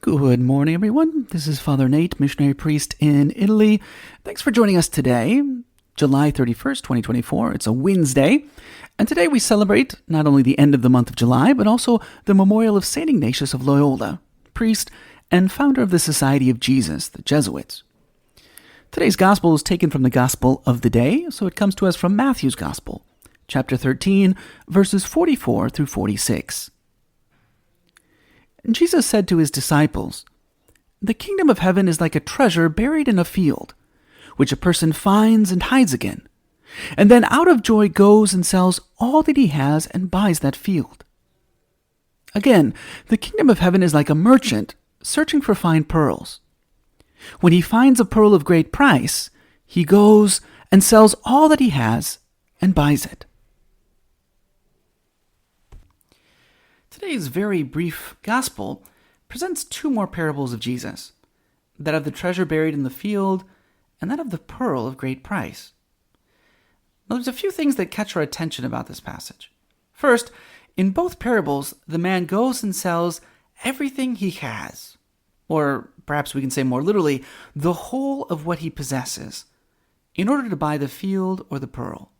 Good morning, everyone. This is Father Nate, missionary priest in Italy. Thanks for joining us today, July 31st, 2024. It's a Wednesday, and today we celebrate not only the end of the month of July, but also the memorial of St. Ignatius of Loyola, priest and founder of the Society of Jesus, the Jesuits. Today's gospel is taken from the Gospel of the Day, so it comes to us from Matthew's Gospel, chapter 13, verses 44 through 46. Jesus said to his disciples, "The kingdom of heaven is like a treasure buried in a field, which a person finds and hides again, and then out of joy goes and sells all that he has and buys that field. Again, the kingdom of heaven is like a merchant searching for fine pearls. When he finds a pearl of great price, he goes and sells all that he has and buys it." Today's very brief gospel presents two more parables of Jesus, that of the treasure buried in the field and that of the pearl of great price. Now, there's a few things that catch our attention about this passage. First, in both parables, the man goes and sells everything he has, or perhaps we can say more literally, the whole of what he possesses, in order to buy the field or the pearl.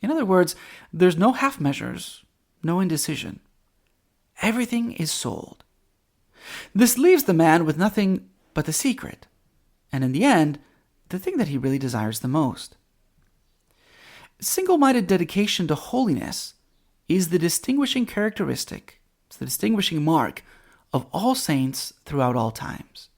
In other words, there's no half measures, no indecision. Everything is sold. This leaves the man with nothing but the secret, and in the end, the thing that he really desires the most. Single-minded dedication to holiness is the distinguishing characteristic, it's the distinguishing mark of all saints throughout all times.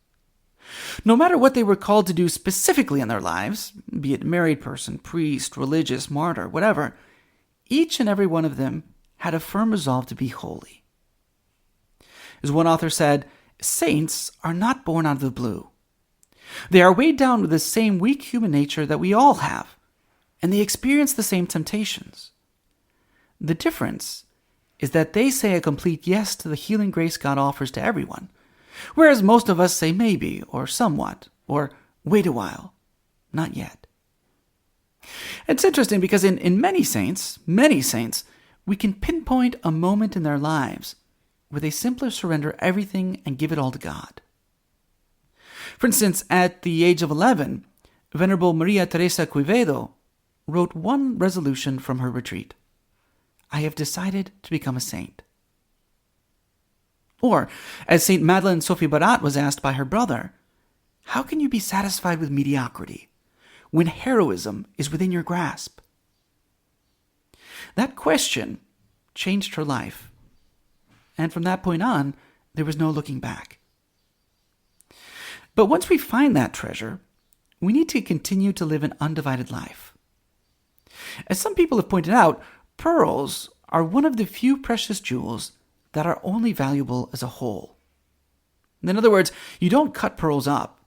No matter what they were called to do specifically in their lives, be it married person, priest, religious, martyr, whatever, each and every one of them had a firm resolve to be holy. As one author said, saints are not born out of the blue. They are weighed down with the same weak human nature that we all have, and they experience the same temptations. The difference is that they say a complete yes to the healing grace God offers to everyone, whereas most of us say maybe, or somewhat, or wait a while, not yet. It's interesting because in many saints, we can pinpoint a moment in their lives where they simply surrender everything and give it all to God. For instance, at the age of 11, Venerable Maria Teresa Quevedo wrote one resolution from her retreat: "I have decided to become a saint." Or, as St. Madeleine Sophie Barat was asked by her brother, "How can you be satisfied with mediocrity when heroism is within your grasp?" That question changed her life. And from that point on, there was no looking back. But once we find that treasure, we need to continue to live an undivided life. As some people have pointed out, pearls are one of the few precious jewels that are only valuable as a whole. In other words, you don't cut pearls up,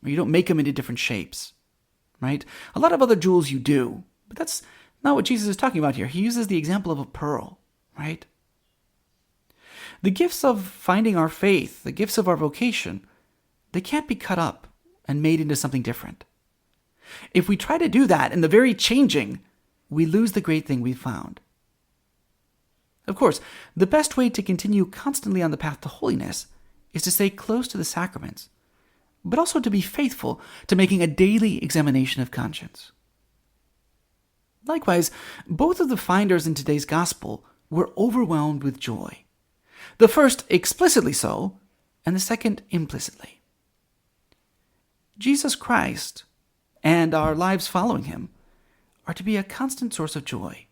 or you don't make them into different shapes, right? A lot of other jewels you do, but that's not what Jesus is talking about here. He uses the example of a pearl, right? The gifts of finding our faith, the gifts of our vocation, they can't be cut up and made into something different. If we try to do that in the very changing, we lose the great thing we've found. Of course, the best way to continue constantly on the path to holiness is to stay close to the sacraments, but also to be faithful to making a daily examination of conscience. Likewise, both of the finders in today's gospel were overwhelmed with joy. The first explicitly so, and the second implicitly. Jesus Christ and our lives following him are to be a constant source of joy.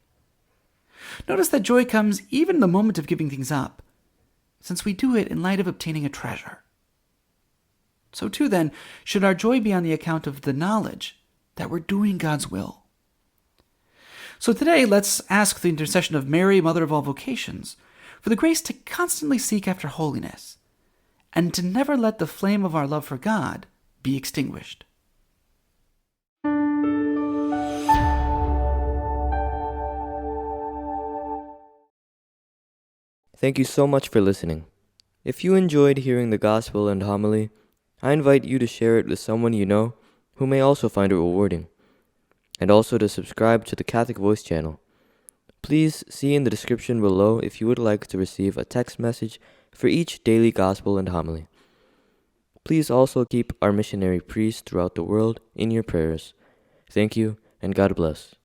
Notice that joy comes even in the moment of giving things up, since we do it in light of obtaining a treasure. So too then, should our joy be on the account of the knowledge that we're doing God's will. So today, let's ask the intercession of Mary, Mother of all vocations, for the grace to constantly seek after holiness, and to never let the flame of our love for God be extinguished. Thank you so much for listening. If you enjoyed hearing the gospel and homily, I invite you to share it with someone you know who may also find it rewarding, and also to subscribe to the Catholic Voice channel. Please see in the description below if you would like to receive a text message for each daily gospel and homily. Please also keep our missionary priests throughout the world in your prayers. Thank you, and God bless.